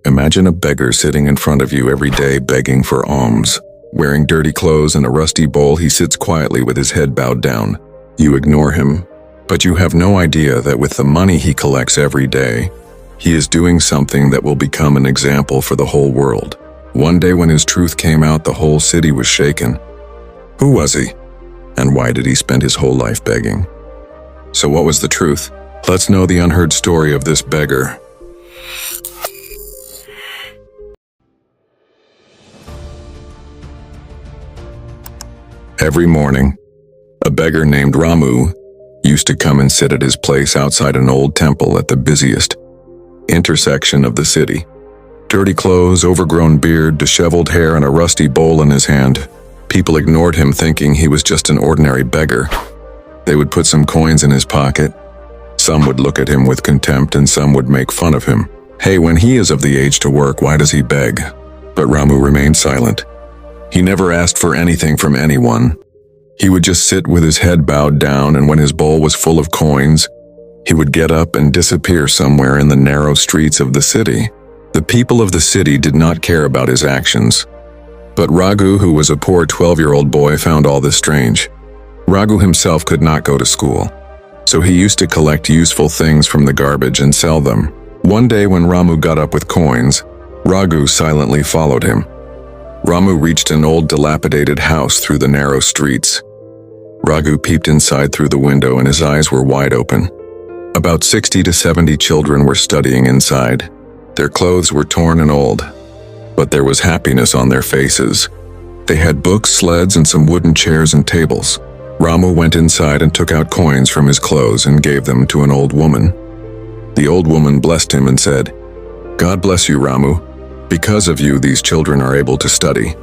Imagine a beggar sitting in front of you every day begging for alms. Wearing dirty clothes and a rusty bowl, he sits quietly with his head bowed down. You ignore him, but you have no idea that with the money he collects every day, he is doing something that will become an example for the whole world. One day when his truth came out, the whole city was shaken. Who was he? And why did he spend his whole life begging? So what was the truth? Let's know the unheard story of this beggar. Every morning, a beggar named Ramu used to come and sit at his place outside an old temple at the busiest intersection of the city. Dirty clothes, overgrown beard, disheveled hair, and a rusty bowl in his hand. People ignored him, thinking he was just an ordinary beggar. They would put some coins in his pocket. Some would look at him with contempt, and some would make fun of him. Hey, when he is of the age to work, why does he beg? But Ramu remained silent. He never asked for anything from anyone. He would just sit with his head bowed down, and when his bowl was full of coins, he would get up and disappear somewhere in the narrow streets of the city. The people of the city did not care about his actions. But Raghu, who was a poor 12-year-old boy, found all this strange. Raghu himself could not go to school, so he used to collect useful things from the garbage and sell them. One day when Ramu got up with coins, Raghu silently followed him. Ramu reached an old dilapidated house through the narrow streets. Raghu peeped inside through the window, and his eyes were wide open. About 60 to 70 children were studying inside. Their clothes were torn and old, but there was happiness on their faces. They had books, sleds, and some wooden chairs and tables. Ramu went inside and took out coins from his clothes and gave them to an old woman. The old woman blessed him and said, "God bless you, Ramu. Because of you, these children are able to study."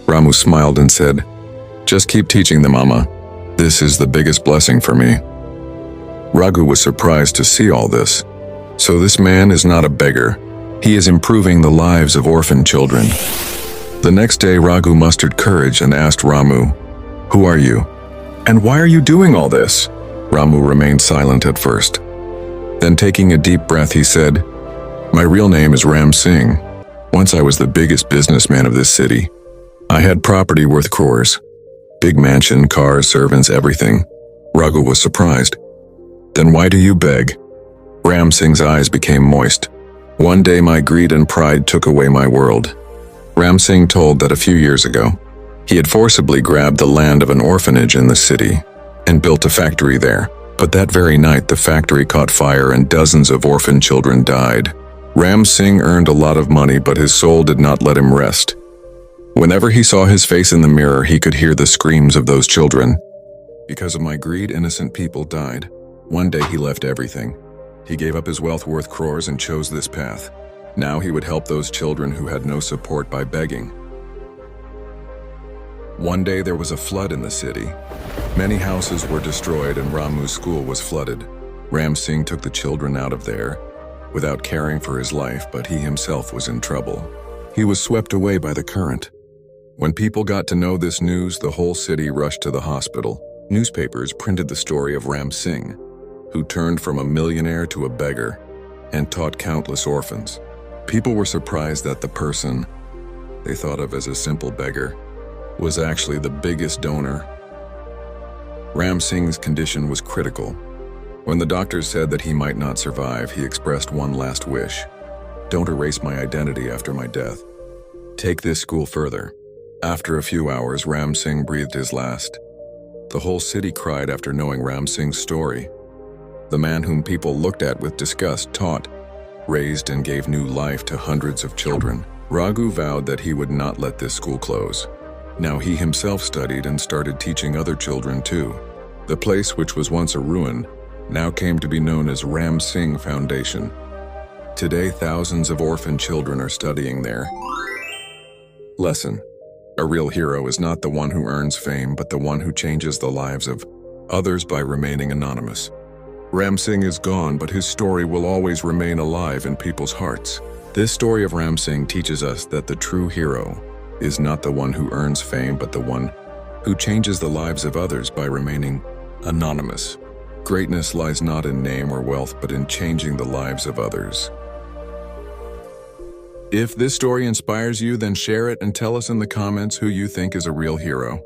Ramu smiled and said, "Just keep teaching them, Mama. This is the biggest blessing for me." Raghu was surprised to see all this. So this man is not a beggar. He is improving the lives of orphaned children. The next day, Raghu mustered courage and asked Ramu, "Who are you? And why are you doing all this?" Ramu remained silent at first. Then, taking a deep breath, he said, "My real name is Ram Singh. Once I was the biggest businessman of this city. I had property worth crores. Big mansion, cars, servants, everything." Raghu was surprised. "Then why do you beg?" Ram Singh's eyes became moist. "One day my greed and pride took away my world." Ram Singh told that a few years ago, he had forcibly grabbed the land of an orphanage in the city and built a factory there. But that very night, the factory caught fire and dozens of orphan children died. Ram Singh earned a lot of money, but his soul did not let him rest. Whenever he saw his face in the mirror, he could hear the screams of those children. "Because of my greed, innocent people died." One day he left everything. He gave up his wealth worth crores and chose this path. Now he would help those children who had no support by begging. One day there was a flood in the city. Many houses were destroyed and Ramu's school was flooded. Ram Singh took the children out of there without caring for his life, but he himself was in trouble. He was swept away by the current. When people got to know this news, the whole city rushed to the hospital. Newspapers printed the story of Ram Singh, who turned from a millionaire to a beggar and taught countless orphans. People were surprised that the person they thought of as a simple beggar was actually the biggest donor. Ram Singh's condition was critical. When the doctors said that he might not survive, he expressed one last wish. "Don't erase my identity after my death. Take this school further." After a few hours, Ram Singh breathed his last. The whole city cried after knowing Ram Singh's story. The man whom people looked at with disgust taught, raised, and gave new life to hundreds of children. Raghu vowed that he would not let this school close. Now he himself studied and started teaching other children too. The place, which was once a ruin, now came to be known as Ram Singh Foundation. Today, thousands of orphan children are studying there. Lesson: a real hero is not the one who earns fame, but the one who changes the lives of others by remaining anonymous. Ram Singh is gone, but his story will always remain alive in people's hearts. This story of Ram Singh teaches us that the true hero is not the one who earns fame, but the one who changes the lives of others by remaining anonymous. Greatness lies not in name or wealth, but in changing the lives of others. If this story inspires you, then share it and tell us in the comments who you think is a real hero.